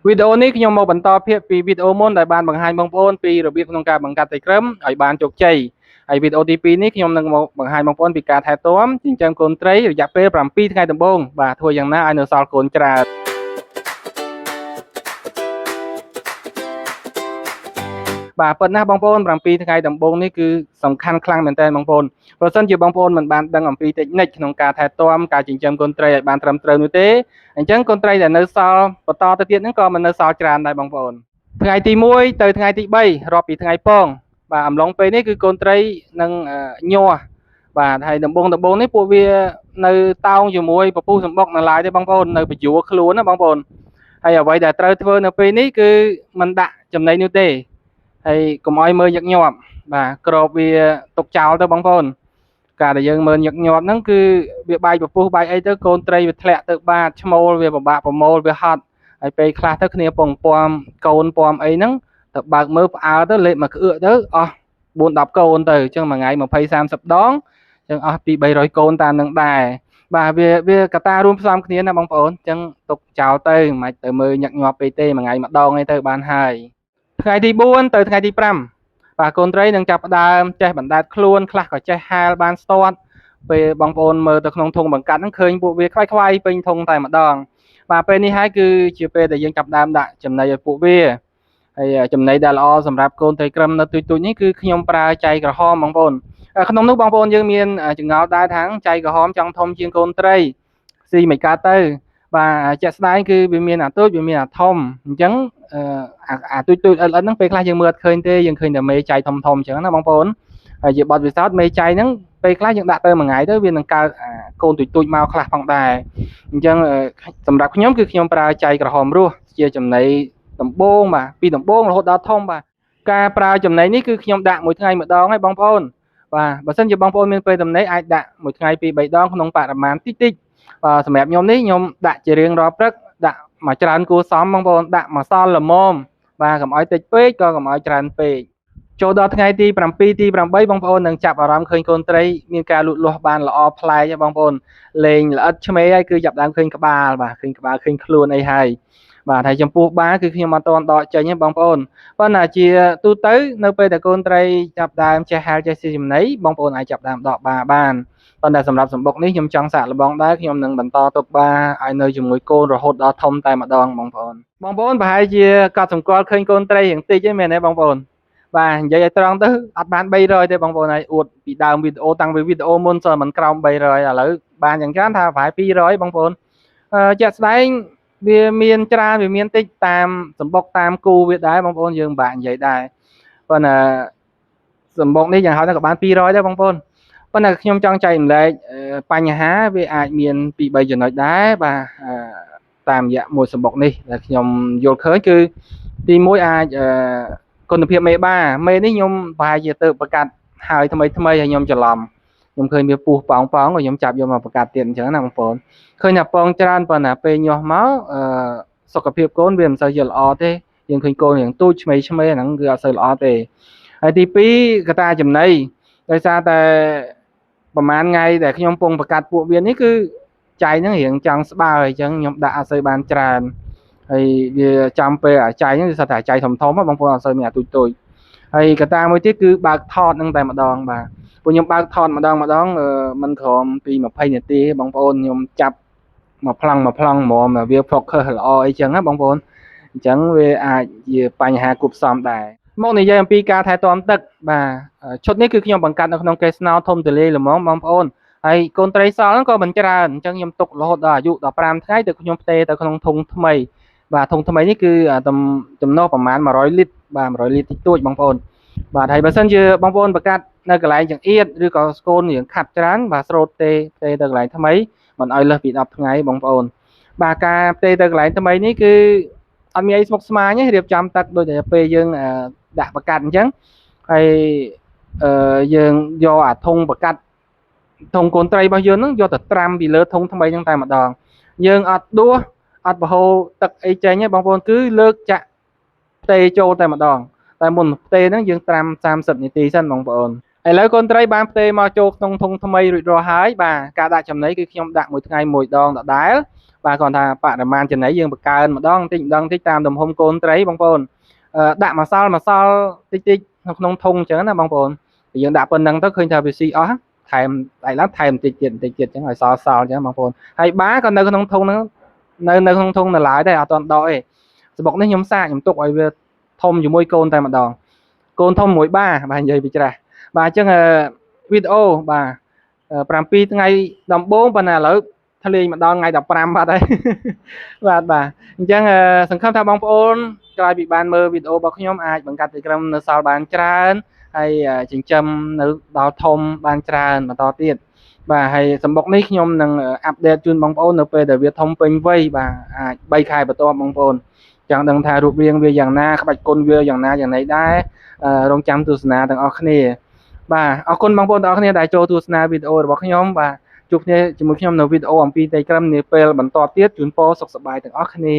វីដេអូនេះខ្ញុំមកបន្តភាពពីវីដេអូមុនដែលបានបង្ហាញបងប្អូនពីរបៀបក្នុងការបង្កាត់ត្រីក្រឹមឲ្យបានជោគជ័យហើយវីដេអូទី2នេះខ្ញុំនឹងមកបង្ហាញបងប្អូនពីការថែទាំចិញ្ចឹមកូនត្រីរយៈពេល7ថ្ងៃដំបូងបាទធ្វើយ៉ាងណាឲ្យនៅសល់កូនច្រើនបាទប៉ុន្តែបងប្អូន7ថ្ងៃដំបូងនេះគឺសំខាន់ខ្លាំងមែនទែនបងប្អូនប្រសិនជាបងប្អូនមិនបានដឹងអំពីតិចនិចក្នុងការថែទាំការចិញ្ចឹមកូនត្រីឲ្យបានត្រឹមត្រូវនោះទេអញ្ចឹងកូនត្រីដែលនៅសល់បន្តទៅទៀតហ្នឹងក៏មិននៅសល់ច្រើនដែរបងប្អូនថ្ងៃទី1ទៅថ្ងៃទី3រាប់ពីថ្ងៃពងបាទអំឡុងពេលនេះគឺកូនត្រីនឹងញាស់បាទហើយដំបូងនេះពួកវានៅតោងជាមួយពពុះសម្បុកនៅឡើយទេបងប្អូននៅបញ្យួរខ្លួនណាបងប្អូនហើយអ្វីដែលត្រូវធ្វើនៅពេលនេះគឺមិនដាក់ចំណីនោះទេហើយកុំឲ្យមើលញឹកញាប់បាទក្របវាទុកចោលទៅបងប្អូនការដែលយើងមើលញឹកញាប់ហ្នឹងគឺវាបែកពពុះបែកអីទៅកូនត្រីវាធ្លាក់ទៅបាតឈ្មោលវាពិបាកប្រមូលវាហត់ហើយពេលខ្លះទៅគ្នាពងពំកូនពំអីហ្នឹងទៅបើកមើលផ្អើលទៅលេបមកក្អឿកទៅអស់4 10កូនទៅអញ្ចឹងមួយថ្ងៃ20 30ដងអញ្ចឹងអស់ពី300កូនតាមនឹងដែរបាទវាកត្តារួមផ្សំគ្នាណាបងប្អូនអញ្ចឹងទុកចោលទៅមិនអាចទៅមើលញឹកញាប់ពេកទេមួយថ្ងៃម្ដងឯទៅបានហើយថ្ងៃទី4ទៅថ្ងៃទី5បាទកូនត្រីនឹងចាប់ផ្ដើមចេះបណ្ដែតខ្លួនខ្លះក៏ចេះហាលបានស្ទាត់ពេលបងប្អូនមើលទៅក្នុងធុងបង្កាត់ហ្នឹងឃើញពួកវាខ្វាយពេញធុងតែម្ដងបាទពេលនេះហើយគឺជាពេលដែលយើងចាប់ផ្ដើមដាក់ចំណីឲ្យពួកវាហើយចំណីដែលល្អសម្រាប់កូនត្រីក្រឹមនៅទូចៗនេះគឺខ្ញុំប្រើចៃក្រហមបងប្អូនក្នុងនោះបងប្អូនយើងមានចង្អុលដែរថាងចៃក្រហមចង់ធំជាងកូនត្រីស៊ីមិនកើតទៅបាទជាក់ស្ដែងគឺវាមានអាតូចវាមានអាធំអញ្ចឹងអាទូចអិតហ្នឹងពេលខ្លះយើងមើលអត់ឃើញទេយើងឃើញតែមេចៃធំអញ្ចឹងណាបងប្អូនហើយជាបទពិសោធន៍មេចៃហ្នឹងពេលខ្លះយើងដាក់ទៅមួយថ្ងៃទៅវានឹងកើតកូនទូចមកខ្លះផងដែរអញ្ចឹងសម្រាប់ខ្ញុំគឺខ្ញុំប្រើចៃក្រហមរស់ជាចំណីដំបូងបាទពីដំបូងរហូតដល់ធំបាទការប្រើចំណីនេះគឺខ្ញុំដាក់មួយថ្ងៃម្ដងហើយបងប្អូនបាទបើសិនជាបងប្អូនមានពេលទំនេរអាចដាក់មួយថ្ងៃ2 3ដងក្នុងបរិមាណតិចសម្រាប់ខ្ញុំនេះខ្ញុំដាក់ជារៀងរាល់ព្រឹកដាក់មកច្រើនគួរសមបងប្អូនដាក់ម្សៅល្មមបាទកុំឲ្យតិចពេកក៏កុំឲ្យច្រើនពេកចូលដល់ថ្ងៃទី7ទី8បងប្អូននឹងចាប់អារម្មណ៍ឃើញកូនត្រីមានការលូតលាស់បានល្អប្លែកហើយបងប្អូនលេងល្អិតឆ្មេហើយគឺចាប់ដើមឃើញក្បាលបាទឃើញក្បាលឃើញខ្លួនអីហើយបាទហើយចំពោះបាគឺខ្ញុំអត់ទាន់ដកចេញទេបងប្អូនប៉ុន្តែជាទូទៅនៅពេលដែលកូនត្រីចាប់ដើមចេះហាលចេះស៊ីចំណីបងប្អូនអាចចាប់ដើមដកបាបានប៉ុន្តែសម្រាប់សម្បុកនេះខ្ញុំចង់សាកល្បងដែរខ្ញុំនឹងបន្តទុកបាឲ្យនៅជាមួយកូនរហូតដល់ធំតែម្ដងបងប្អូនប្រហែលជាកត់សម្គាល់ឃើញកូនត្រីយ៉ាងតិចទេមែនទេបងប្អូនបាទនិយាយឲ្យត្រង់ទៅអត់បាន300ទេបងប្អូនហើយអួតពីដើមវីដេអូតាំងពីវីដេអូមុនសោះមិនក្រោម300ឥឡូវបានយ៉ាងច្រើនថាប្រហែល200បងប្អូនជាក់ស្ដែងវាមានច្រើនវាមានតិចតាមសម្បុកតាមគូវាដែរបងប្អូនយើងមិនបាក់និយាយដែរប៉ុន្តែសម្បុកនេះយ៉ាងហោចណាស់ក៏បាន200ដែរបងប្អូនប៉ុន្តែខ្ញុំចង់ចែកម្លែកបញ្ហាវាអាចមានពី3ចំណុចដែរបាទតាមរយៈមួយសម្បុកនេះដែលខ្ញុំយល់ឃើញគឺទី1អាចគុណភាពមេបាមេនេះខ្ញុំប្រហែលជាទៅប្រកាសហើយថ្មីហើយខ្ញុំច្រឡំខ្ញុំឃើញវាពុះប៉ោងក៏ខ្ញុំចាប់យកមកប្រកាសទៀតអញ្ចឹងណាបងប្អូនឃើញថាប៉ោងច្រើនប៉ុន្តែពេលញាស់មកសុខភាពកូនវាមិនសូវជាល្អទេយើងឃើញកូនយ៉ាងទូចឆ្មេហ្នឹងគឺអត់សូវល្អទេហើយទី2កត្តាចំណីដោយសារតែប្រហែលថ្ងៃដែលខ្ញុំពងប្រកាសពួកវានេះគឺចៃហ្នឹងរៀងចង់ស្បើអញ្ចឹងខ្ញុំដាក់អត់សូវបានច្រើនហើយវាចាំពេលអាចៃហ្នឹងវាស្អាតតែអាចៃធំបងប្អូនអត់សូវមានអាទូចហើយកត្តាមួយទៀតគឺបើកថតហ្នឹងតែម្ដងបាទពួកខ្ញុំបើកថតម្ដងមិនក្រោមពី20នាទីបងប្អូនខ្ញុំចាប់មកប្លង់ហ្មងវា focus ល្អអីចឹងណាបងប្អូនអញ្ចឹងវាអាចជាបញ្ហាគប់ផ្សំដែរមកនិយាយអំពីការថែទាំទឹកបាទឈុតនេះគឺខ្ញុំបង្កាត់នៅក្នុងកេស្នោធំទលាយល្មមបងប្អូនហើយកូនត្រីសល់ហ្នឹងក៏មិនច្រើនអញ្ចឹងខ្ញុំទុករហូតដល់អាយុ15ថ្ងៃទៅខ្ញុំផ្ទេរទៅក្នុងធុងថ្មីបាទធុងថ្មីនេះគឺចំណុះប្រហែល100លីត្របាទ100លីត្រតិចតួចបងប្អូនបាទហើយបើសិនជាបងប្អូនបង្កាត់នៅកន្លែងចង្អៀតឬក៏ស្គនរៀងខាត់ច្រើនបាទស្រោតផ្ទេរទៅកន្លែងថ្មីមិនឲ្យលើសពី10ថ្ងៃបងប្អូនបាទការផ្ទេរទៅកន្លែងថ្មីនេះគឺអត់មានអីស្មុគស្មាញទេរៀបចំទឹកដូចតែពេលយើងដាក់បង្កាត់អញ្ចឹងហើយយើងយកអាធុងបង្កាត់ធុងកូនត្រីរបស់យើងហ្នឹងយកទៅត្រាំពីលើធុងថ្មីហ្នឹងតែម្ដងយើងអត់ដួសអត់បហូរទឹកអីចេញទេបងប្អូនគឺលើកចាក់ផ្ទេរចូលតែម្ដងតែមុនផ្ទេរហ្នឹងយើងត្រាំ30នាទីសិនបងប្អូន ឥឡូវកូនត្រីបានផ្ទេរមកចូលក្នុងធុងថ្មីរួចរាល់ហើយបាទការដាក់ចំណីគឺខ្ញុំដាក់មួយថ្ងៃមួយដងដដែលបាទគាត់ថាបរិមាណចំណីយើងបង្កើនម្ដងតិចតាមទំហំកូនត្រីបងប្អូនដាក់ម្សៅតិចនៅក្នុងធុងអញ្ចឹងណាបងប្អូនយើងដាក់ប៉ុណ្្នឹងទៅឃើញថាវាស៊ីអស់ថែមដៃឡើងថែមតិចទៀតអញ្ចឹងឲ្យសល់អញ្ចឹងបងប្អូនហើយបាក៏នៅក្នុងធុងហ្នឹងនៅក្នុងធុងនៅឡើយដែរអត់ទាន់ដកទេសបុកនេះខ្ញុំសាកខ្ញុំទុកឲ្យវាធំជាមួយកូនតែម្ដងកូនធំមួយបាទនិយាយពីច្រាស់បាទអញ្ចឹងវីដេអូបាទ7ថ្ងៃដំបូងប៉ុន្តែឥឡូវធ្លាយមកដល់ថ្ងៃ15បាត់ហើយបាទអញ្ចឹងសង្ឃឹមថាបងប្អូនក្រោយពីបានមើលវីដេអូរបស់ខ្ញុំអាចបង្កាត់ទីក្រុមនៅសល់បានច្រើនហើយចិញ្ចឹមនៅដល់ធំបានច្រើនបន្តទៀតបាទហើយសម្បុកនេះខ្ញុំនឹងអាប់ដេតជូនបងប្អូននៅពេលដែលវាធំពេញវ័យបាទអាច3ខែបន្ទាប់បងប្អូនចង់ដឹងថារូបរាងវាយ៉ាងណាក្បាច់គុណវាយ៉ាងណាយ៉ាងណីដែររងចាំទស្សនាទាំងអស់គ្នាបាទអរគុណបងប្អូនទាំងអស់គ្នាដែលចូលទស្សនាវីដេអូរបស់ខ្ញុំបាទជួបគ្នាជាមួយខ្ញុំនៅវីដេអូអំពីទីក្រុមនាពេលបន្តទៀតជូនពរសុខសប្បាយទាំងអស់គ្នា